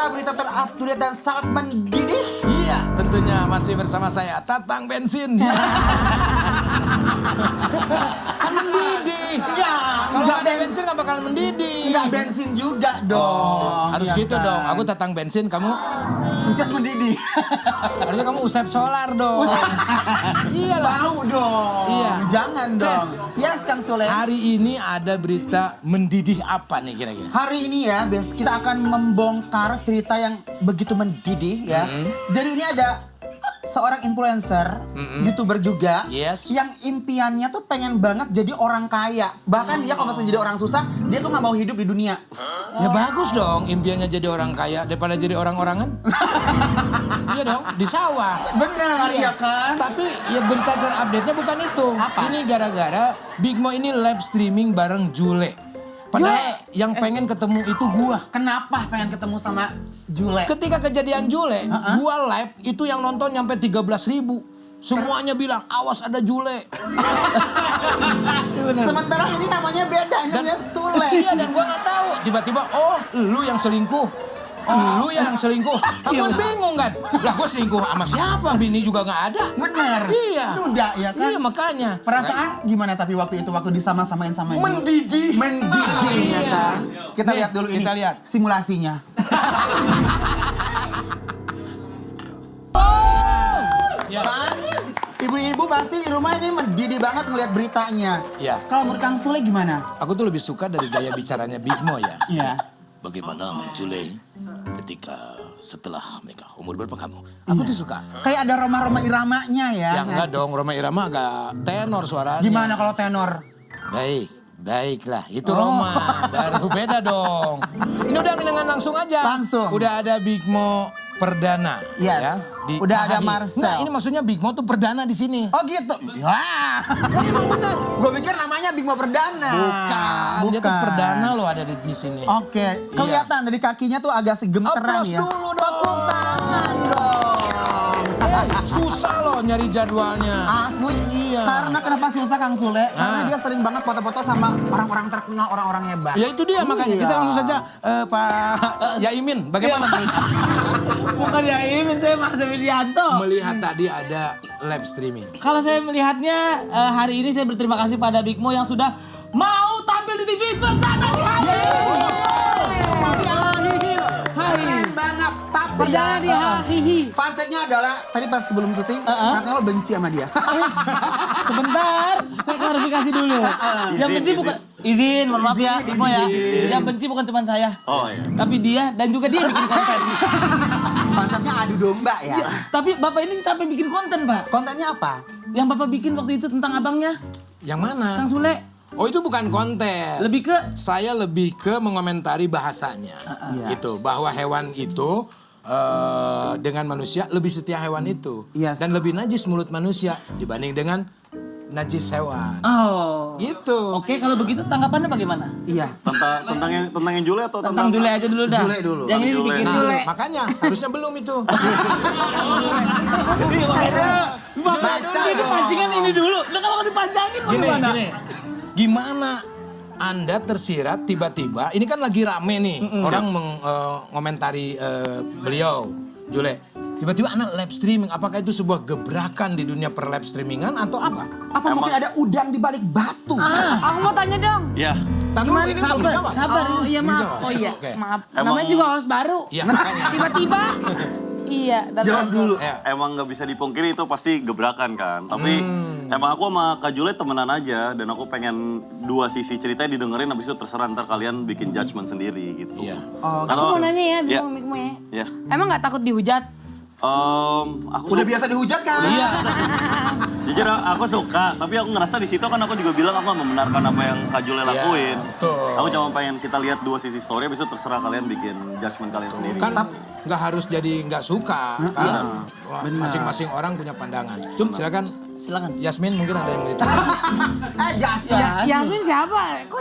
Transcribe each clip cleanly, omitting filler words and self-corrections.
berita terupdate dan sangat mendidih. Iya, tentunya masih bersama saya, Tatang Bensin. Kan mendidih. Iya, Kalau nggak ada bensin nggak bakal mendidih. Enggak bensin juga dong. Oh, harus ya gitu kan? dong. Aku Tatang Bensin, kamu Just mendidih. harusnya kamu Usep Solar dong. Iya lah. Bau dong. Iya. Jangan dong. Yes, Kang Sule. Hari ini ada berita mendidih apa nih kira-kira? Hari ini ya, kita akan membongkar cerita yang begitu mendidih ya. Jadi ini ada seorang influencer, YouTuber juga, Yes. yang impiannya tuh pengen banget jadi orang kaya. Bahkan dia kalau misalnya jadi orang susah, dia tuh nggak mau hidup di dunia. Ya bagus dong impiannya jadi orang kaya daripada jadi orang-orangan. Iya dong, di sawah. Benar, Iya. ya kan? Tapi ya berita terupdate-nya bukan itu. Apa? Ini gara-gara Big Mo ini live streaming bareng Jule. Padahal yang pengen ketemu itu gua. Kenapa pengen ketemu sama Jule? Ketika kejadian Jule, gua live itu yang nonton nyampe 13.000. Semuanya bilang, awas ada Jule. Sementara ini namanya beda, ini namanya Sule. Iya, dan gua nggak tahu. Tiba-tiba, oh lu yang selingkuh. Lu yang selingkuh. Aku bingung kan. Lah gua selingkuh sama siapa? Bini juga nggak ada. Bener. Iya. Duda ya kan? Iya makanya. Perasaan gimana tapi waktu itu, waktu disama-samain sama Jule? Mendidih. Mendidih ya kan? Kita Nih, lihat dulu ini kita lihat. simulasinya. Ya. Kan? Ibu-ibu pasti di rumah ini mendidih banget ngeliat beritanya. Iya. Kalau menurut Kang Sule gimana? Aku tuh lebih suka dari gaya bicaranya Big Mo ya. Iya. Bagaimana Jule ketika setelah menikah? Umur berapa kamu? Aku tuh suka. Kayak ada Roma-Roma iramanya ya. Ya enggak dong, Roma Irama agak tenor suaranya. Gimana kalau tenor? Baik, baiklah. Itu Roma. Baru beda dong. Ini udah dengan langsung aja. Langsung. Udah ada Big Mo perdana. Yes. Ya, Udah ada KHI. Marcel. Nah, ini maksudnya Big Mo tuh perdana di sini. Oh gitu? Wah. Emang benar. Gue pikir namanya Big Mo Perdana. Bukan. Dia tuh perdana loh ada di sini. Oke. Kelihatan dari kakinya tuh agak segemeteran Applause ya. dulu dong. Tepuk tangan dong. Susah loh nyari jadwalnya. Asli. Iya. Karena kenapa susah Kang Sule? Karena dia sering banget foto-foto sama orang-orang terkenal, orang-orang hebat. Ya itu dia makanya Iya. kita langsung saja Pak Yaimin bagaimana Bukan ya ini, saya Mas Widianto. melihat tadi ada live streaming. Kalau saya melihatnya hari ini saya berterima kasih pada Big Mo yang sudah mau tampil di TV perdana di hari. Keren banget. Tapi Perdana di hari. fun fact-nya adalah tadi pas sebelum syuting katanya lo benci sama dia. Sebentar, saya klarifikasi dulu. Yang benci bukan izin, mohon maaf ya, Big Mo ya. Yang benci bukan cuma saya. Oh iya. Tapi dia dan juga dia bikin konten. Konsepnya adu domba ya. Tapi Bapak ini sampai bikin konten, Pak. Kontennya apa? Yang Bapak bikin waktu itu tentang abangnya, Yang mana? Kang Sule. Oh itu bukan konten. Lebih ke Saya lebih ke mengomentari bahasanya. Gitu, bahwa hewan itu dengan manusia lebih setia hewan itu. Yes. Dan lebih najis mulut manusia dibanding dengan najis hewan. oh. Gitu. Oke, kalau begitu tanggapannya bagaimana? Iya. Tentang yang Jule atau Tentang Jule aja dulu dah. Jule dulu. Yang ini Jule. dibikin Nah, Jule. makanya harusnya belum itu. Bapak ini pancingan ini dulu. Nah kalau dipanjangin Gini, bagaimana? gini. Gimana Anda tersirat tiba-tiba, ini kan lagi rame nih, orang mengomentari beliau, Jule. Tiba-tiba anak live streaming, apakah itu sebuah gebrakan di dunia per live streamingan atau apa? Apa mungkin ada udang di balik batu? Aku mau tanya dong. Ya, Tadi dulu ini belum dijawab. Sabar. Oh iya maaf. Oh iya, Oke. maaf. Emang- Namanya juga host baru. Iya, makanya. Tiba-tiba. Iya. Jawab dulu. Ya. emang nggak bisa dipungkiri itu pasti gebrakan kan. Tapi emang aku sama Kak Jule temenan aja dan aku pengen dua sisi ceritanya didengerin habis itu terserah ntar kalian bikin judgement sendiri gitu. Iya. Oh, Aku mau nanya ya, Iya. Bimo ya. Ya. Emang nggak takut dihujat? Aku udah biasa dihujat kan? Iya. Jujur aku suka, tapi aku ngerasa di situ kan aku juga bilang aku nggak membenarkan apa yang Kak Jule lakuin. betul. Aku cuma pengen kita lihat dua sisi story, habis itu terserah kalian bikin judgement kalian sendiri. Kan nggak harus jadi nggak suka. Kan? Wah, masing-masing orang punya pandangan. Silakan. Yasmin mungkin ada yang berita. Jasmin. Yasin siapa? Kok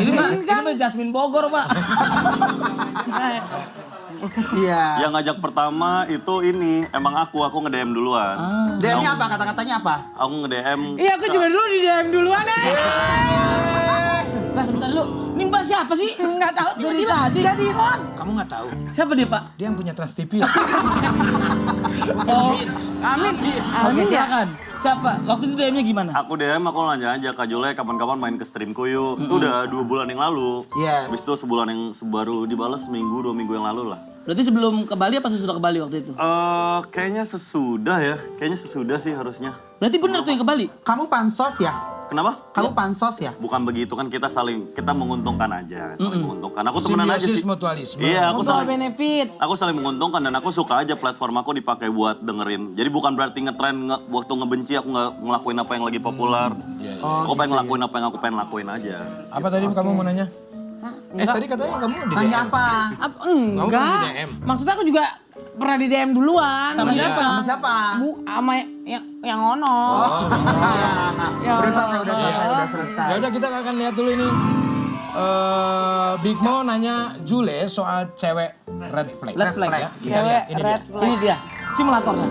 Ini Yasin? mah Jasmine Bogor, Pak. Iya. Yang ngajak pertama itu ini, emang aku nge-DM duluan. DM-nya apa? Kata-katanya apa? Aku nge-DM. Iya, aku juga dulu di DM duluan ya. Mbak, sebentar dulu. Nih Mbak siapa sih? Nggak tahu Dari tiba-tiba tadi. jadi host. Kamu nggak tahu? Siapa dia, Pak? Dia yang punya Trans TV. Ya? Oh, Amin. Oke, Amin ya. silakan. Siapa? Waktu itu DM-nya gimana? Aku DM, aku nanya aja, Kak Jule kapan-kapan main ke streamku yuk. Itu udah 2 bulan yang lalu. Yes. Habis itu sebulan yang baru dibalas seminggu, 2 minggu yang lalu lah. Berarti sebelum ke Bali apa sesudah ke Bali waktu itu? Kayaknya sesudah ya. Kayaknya sesudah sih harusnya. Berarti bener tuh yang ke Bali? Kamu pansos ya? Kenapa? Kamu pansos ya? Bukan begitu kan kita menguntungkan aja, saling menguntungkan. Aku temenan aja Simbiosis sih. mutualisme. Iya, Mutual benefit. aku saling menguntungkan dan aku suka aja platform aku dipakai buat dengerin. Jadi bukan berarti ngetren waktu ngebenci aku nggak ngelakuin apa yang lagi populer. Aku pengen ngelakuin apa yang aku pengen lakuin aja. Apa tadi kamu mau nanya? Tadi katanya kamu di DM. Nanya apa? Kamu Enggak. pernah di DM? Maksudnya aku juga pernah di DM duluan. Sama Iya. siapa? Sama siapa? Sama yang ono. Ya Udah Allah. selesai, udah selesai. Ya udah kita akan lihat dulu ini. Big Mo nanya Jule soal cewek red flag. Red flag. Ya, kita Cewek lihat. Ini dia. red flag. Ini dia, simulatornya.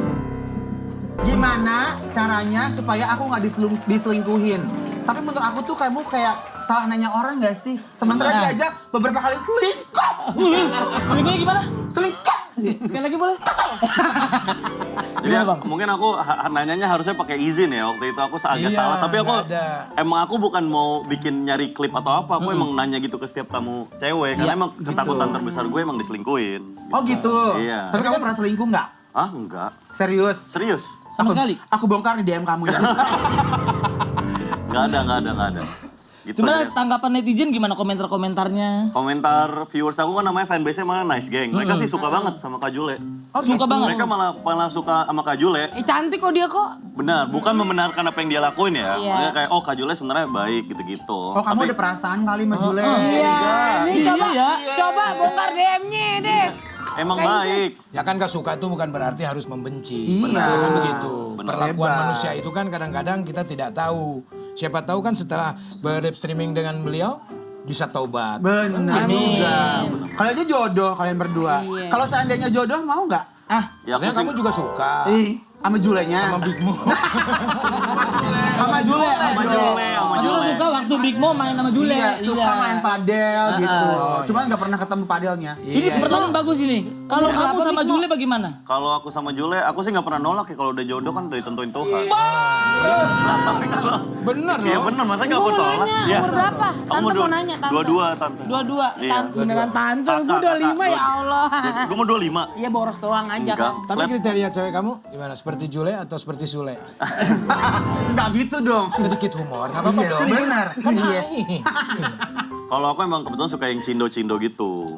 Gimana caranya supaya aku nggak diselingkuhin? Tapi menurut aku tuh kamu kayak salah nanya orang nggak sih? Sementara Nah. dia aja beberapa kali selingkuh. Selingkuhnya gimana? Selingkuh. Sekali lagi boleh? Jadi Gimana, Bang? mungkin aku nanyanya harusnya pakai izin ya. Waktu itu aku agak Iya, salah. Tapi aku nggak ada. emang aku bukan mau bikin nyari klip atau apa. Aku emang nanya gitu ke setiap tamu cewek. Karena Iya, emang ketakutan terbesar gue emang diselingkuhin. Oh gitu. Iya. Tapi kamu pernah selingkuh nggak? Ah enggak. Serius? Serius? Sama sekali. Aku bongkar di DM kamu ya. Nggak ada. Gitu Cuma aja. tanggapan netizen gimana komentar-komentarnya? Komentar viewers aku kan namanya fanbase-nya malah Nice Gang. Mereka sih suka banget sama Kak Jule. Suka banget. Mereka malah suka sama Kak Jule. Cantik kok dia kok. Benar, bukan membenarkan apa yang dia lakuin ya. Iya. Makanya kayak, oh Kak Jule sebenarnya baik gitu-gitu. Oh kamu ada perasaan kali sama Jule. Iya. Nih Iya, coba, ya. coba bongkar DM-nya deh. Emang Kayak baik. Ya kan gak suka itu bukan berarti harus membenci. Iya. Ya kan begitu. Benar. Perlakuan Hebat. manusia itu kan kadang-kadang kita tidak tahu. Siapa tahu kan setelah berlive streaming dengan beliau bisa taubat. Benar juga. Kalian aja jodoh kalian berdua. Iya. Kalau seandainya jodoh mau nggak? Ya aku Artinya sih, kamu juga suka Sama Julenya? sama Big Mo. Sama Jule. sama Jule, sama Aku Jule. suka waktu Big Mo main sama Jule. Iya, suka main padel gitu. Cuma nggak pernah ketemu padelnya. Ini pertanyaan bagus ini. Kalau Kenapa kamu sama Big Mo? Jule bagaimana? Kalau aku sama Jule, aku sih nggak pernah nolak ya kalau udah jodoh kan udah ditentuin Tuhan. Nah, tapi kalau Bener Iya loh. bener, masa Gue nggak mau aku tolak? nanya, Iya. umur berapa? Kamu Tante mau nanya, Tante. Dua-dua, Tante. Dua-dua, Iya. beneran tante, gue Kakak, 25 ya kakak. Allah. Gue mau 25. Iya boros doang aja Enggak. kan. Tapi kriteria cewek kamu gimana? Seperti Jule atau seperti Sule? Nggak gitu dong. Sedikit humor, nggak apa-apa Iya, dong. benar. Iya. Kalau aku emang kebetulan suka yang cindo-cindo gitu.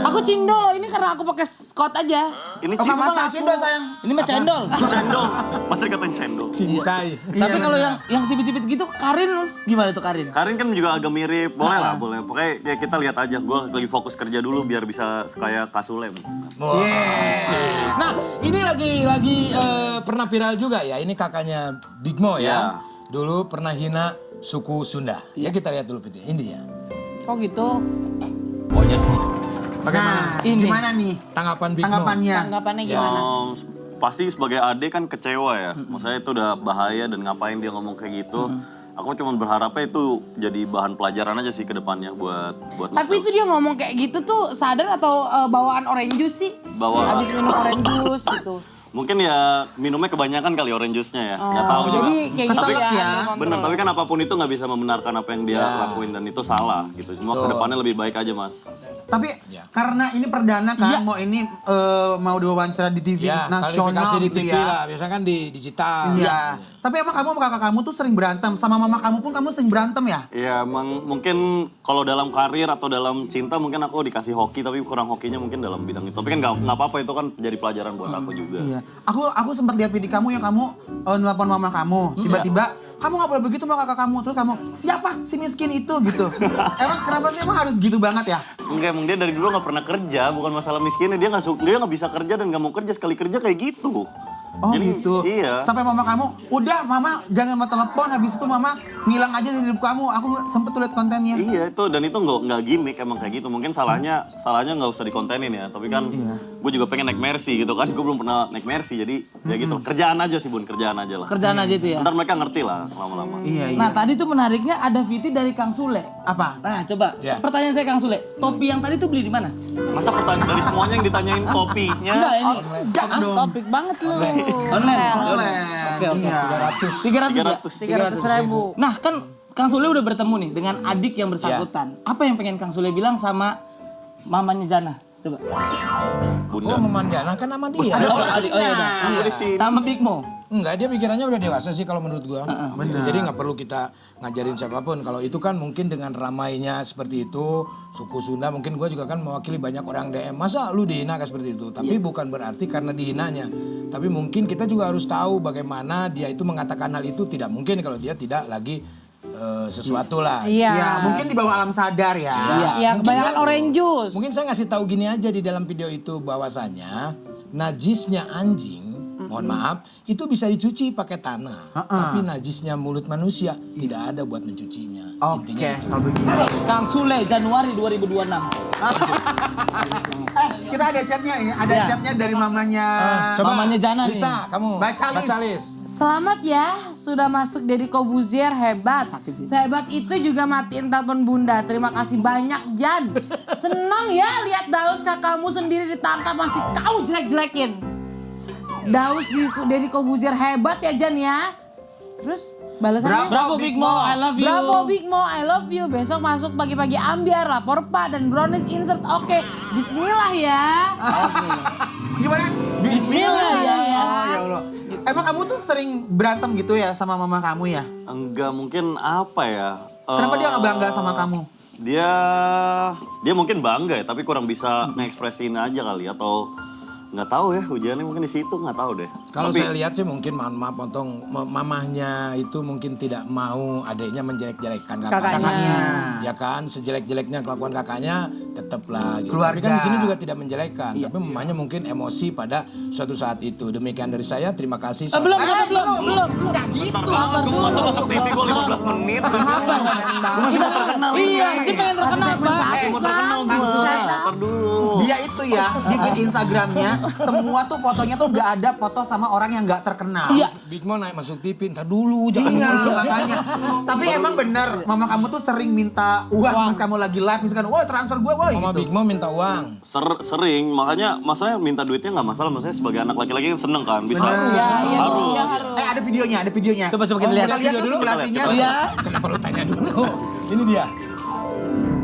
Aku cindo loh, ini karena aku pakai skot aja. Ini Oh kamu mah cindo. nggak cindo sayang. Ini mah cendol. Cendol. Pasti dikatain cendol. Cincai. Tapi Iya, kalau bener. yang sipit-sipit gitu, Karin gimana tuh Karin? Karin kan juga agak mirip, boleh lah, boleh. Pokoknya ya kita lihat aja. Gue lagi fokus kerja dulu biar bisa kayak Kasule. Wah, asik. Nah, ini lagi pernah viral juga ya. Ini kakaknya Big Mo ya. Iya. Dulu pernah hina suku Sunda. Ya kita lihat dulu video ini ya. Kok gitu? Bagaimana Nah, Ini. gimana nih tanggapan Big Mo? tanggapannya? Tanggapannya Ya. gimana? Pasti sebagai adik kan kecewa ya. Maksudnya itu udah bahaya dan ngapain dia ngomong kayak gitu. Aku cuma berharapnya itu jadi bahan pelajaran aja sih ke depannya buat Tapi itu dia ngomong kayak gitu tuh sadar atau bawaan orange juice sih? Bawa- Habis minum orange juice gitu. Mungkin ya minumnya kebanyakan kali orange juice-nya ya. Nggak tahu juga. Jadi kayak gitu Keselak ya. ya. under control. Bener, tapi kan apapun itu nggak bisa membenarkan apa yang dia lakuin dan itu salah gitu. Semua ke depannya lebih baik aja, Mas. Tapi Ya. karena ini perdana kan, mau ini mau diwawancara di TV Ya, nasional klarifikasi di gitu TV ya. lah. Biasanya kan di digital. Iya. Tapi emang kamu sama kakak kamu tuh sering berantem, sama mama kamu pun kamu sering berantem ya? Ya emang mungkin kalau dalam karir atau dalam cinta mungkin aku dikasih hoki tapi kurang hokinya mungkin dalam bidang itu. Tapi kan nggak apa-apa itu kan jadi pelajaran buat aku juga. Iya. Aku sempat lihat video kamu yang kamu nelpon mama kamu, tiba-tiba kamu nggak boleh begitu sama kakak kamu, terus kamu siapa si miskin itu gitu. Emang kenapa sih emang harus gitu banget ya? Enggak, emang dia dari dulu nggak pernah kerja, bukan masalah miskinnya. Dia nggak bisa kerja dan nggak mau kerja, sekali kerja kayak gitu. Oh Jadi, gitu. Iya. Sampai mama kamu, udah mama jangan mau telepon, habis itu mama ngilang aja dari hidup kamu. Aku sempet tuh liat kontennya. Iya itu, dan itu nggak gimmick emang kayak gitu. Mungkin salahnya nggak usah dikontenin ya. Tapi kan gue juga pengen naik Mercy gitu kan. Gue belum pernah naik Mercy, jadi ya gitu. Kerjaan aja sih Bun, kerjaan aja lah. Kerjaan aja itu ya. Ntar mereka ngerti lah lama-lama. Iya, iya. Nah tadi tuh menariknya ada VT dari Kang Sule. Apa? Nah coba, Ya. pertanyaan saya Kang Sule, topi yang tadi tuh beli di mana? Masa pertanyaan dari semuanya yang ditanyain topinya? Enggak ini. Enggak dong. Topik banget lu. Online. Online. Oke. Iya. 300 ya? 300.000. Nah kan Kang Sule udah bertemu nih dengan adik yang bersangkutan. Apa yang pengen Kang Sule bilang sama mamanya Jana? Coba. Bunda. Kok memandana kan sama dia. Oh, adik, oh iya udah. Aku di sini. Sama Big Mo. Enggak, dia pikirannya udah dewasa sih kalau menurut gua. Gitu. Jadi nggak perlu kita ngajarin siapapun. Kalau itu kan mungkin dengan ramainya seperti itu, suku Sunda mungkin gua juga kan mewakili banyak orang DM. Masa lu dihina kayak seperti itu? Tapi bukan berarti karena dihinanya. Tapi mungkin kita juga harus tahu bagaimana dia itu mengatakan hal itu tidak mungkin kalau dia tidak lagi sesuatu lah. Iya. Ya, mungkin di bawah alam sadar ya. Iya, kebanyakan orange juice. Mungkin saya ngasih tahu gini aja di dalam video itu bahwasanya najisnya anjing, mohon maaf, itu bisa dicuci pakai tanah. Tapi najisnya mulut manusia tidak ada buat mencucinya. Oke, Intinya itu. kalau begini. Kang Sule Januari 2026. Kita ada chatnya ya, ada Iya. chatnya dari mamanya. Mamanya Jana nih. Lisa, kamu Baca list. Selamat ya, sudah masuk Deddy Kobuzier, hebat. Sehebat itu juga matiin telepon bunda. Terima kasih banyak Jan. Senang ya lihat Daus kakakmu sendiri ditangkap masih kau jelek-jelekin. Daus di Deddy Kobuzier hebat ya Jan ya. Terus balasannya? Bravo Big Mo, I love you. Bravo Big Mo, I love you. Besok masuk pagi-pagi ambiar, lapor Pak dan brownies insert. Oke, bismillah ya. Gimana? Bismillah ya. Oh ya Allah. Emang kamu tuh sering berantem gitu ya sama mama kamu ya? Enggak, mungkin apa ya? Kenapa dia nggak bangga sama kamu? Dia mungkin bangga ya, tapi kurang bisa ngekspresiin aja kali, atau nggak tahu ya, ujiannya mungkin di situ, nggak tahu deh. Kalau Tapi- saya lihat sih mungkin mohon maaf potong mamahnya itu mungkin tidak mau adiknya menjelek-jelekkan kakaknya. Ya kan, sejelek-jeleknya kelakuan kakaknya tetaplah gitu. Tapi kan di sini juga tidak menjelekkan, tapi mamahnya mungkin emosi pada suatu saat itu. Demikian dari saya, terima kasih. Belum. Nggak gitu. Bentar, gue masa masuk TV gue 15 menit. Gue masih mau terkenal. Iya, dia pengen terkenal Pak. Masih mau terkenal gue. Ntar dulu. Dia itu ya, di feed Instagramnya, semua tuh fotonya tuh nggak ada foto sama orang yang nggak terkenal. Iya. Big Mo naik masuk TV, ntar dulu jangan Iya, dulu. makanya. Tapi emang bener, mama kamu tuh sering minta uang pas kamu lagi live, misalkan, woi transfer gue, woi Mama gitu. Big Mo minta uang. Sering, makanya masalahnya minta duitnya nggak masalah. Maksudnya sebagai anak laki-laki kan seneng kan, bisa. Bener. Harus. Ada videonya. Coba kita lihat. Kita lihat tuh Video dulu. simulasinya. Iya. Kenapa lu tanya dulu? Ini dia.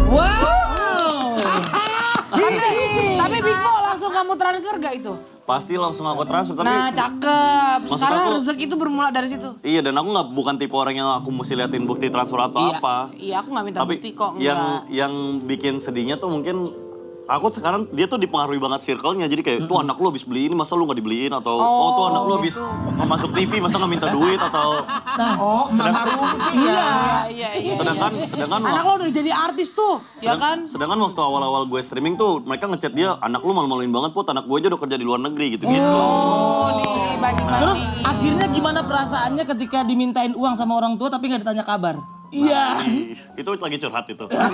Wow. Tapi Big Mo langsung kamu transfer gak itu? Pasti langsung aku transfer, tapi Nah cakep. Maksud Karena aku- rezeki itu bermula dari situ. iya, dan aku bukan tipe orang yang aku mesti liatin bukti transfer atau apa. Iya aku gak minta Tapi bukti kok. yang bikin sedihnya tuh mungkin aku sekarang dia tuh dipengaruhi banget circle-nya. Jadi kayak tuh anak lu habis beli ini masa lu gak dibeliin, atau oh tuh anak lu habis masuk TV masa gak minta duit, atau Oh, mama Rumpi ya. Iya. sedangkan Anak lo udah jadi artis tuh, ya kan? sedangkan waktu awal-awal gue streaming tuh mereka ngechat dia, anak lu malu-maluin banget Put, anak gue aja udah kerja di luar negeri gitu-gitu. Oh, dibanding-banding. Terus akhirnya gimana perasaannya ketika dimintain uang sama orang tua tapi nggak ditanya kabar? Iya. Itu lagi curhat itu. Kan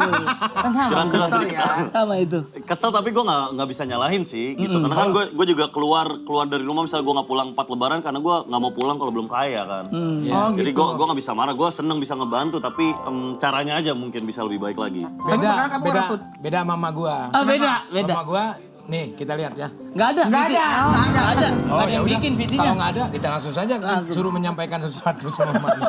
sama. Curhat-curhat Kesel jadi- ya. Sama itu. Kesel, tapi gue nggak bisa nyalahin sih gitu. Karena kan gue juga keluar dari rumah, misalnya gue nggak pulang 4 lebaran karena gue nggak mau pulang kalau belum kaya kan. Oh Jadi gitu. gue nggak bisa marah, gue seneng bisa ngebantu, tapi caranya aja mungkin bisa lebih baik lagi. Tapi sekarang kamu beda, ngerasut. beda mama gua. Ah beda. Mama gua, nih kita lihat ya. Nggak ada. Nggak VT. ada, nggak ada. Nggak ada. Oh Nggak ada ya yang udah. bikin VT-nya. Kalau nggak ada, kita langsung saja suruh menyampaikan sesuatu sama mama.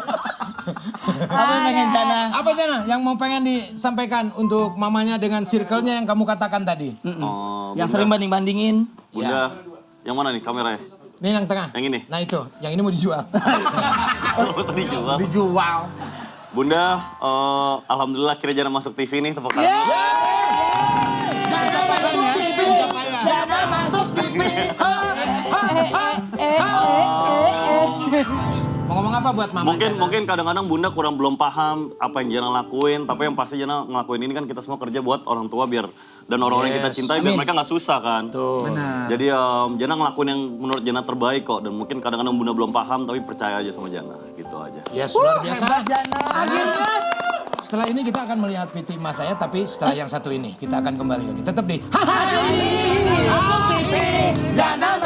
Apa yang pengen Jana? Apa Jana yang mau pengen disampaikan untuk mamanya dengan circle-nya yang kamu katakan tadi? Oh, Yang sering banding-bandingin. Bunda, yang mana nih kameranya? Ini yang tengah. Yang ini? Nah itu, yang ini mau dijual. Oh, tadi jual. Dijual. Bunda, alhamdulillah akhirnya Jana masuk TV nih, tepuk tangan. Jangan masuk TV. Jangan masuk TV. Mau ngomong apa buat Mama Jana? Mungkin kadang-kadang Bunda kurang belum paham apa yang Jana lakuin, tapi yang pasti Jana ngelakuin ini kan kita semua kerja buat orang tua biar dan orang-orang yang kita cintai biar mereka nggak susah kan. Tuh. Benar. Jadi Jana ngelakuin yang menurut Jana terbaik kok dan mungkin kadang-kadang Bunda belum paham tapi percaya aja sama Jana gitu aja. Yes, luar biasa. Hebat Jana. Setelah ini kita akan melihat Viti Mas saya, tapi setelah yang satu ini kita akan kembali lagi. Tetap di Masuk TV, Jana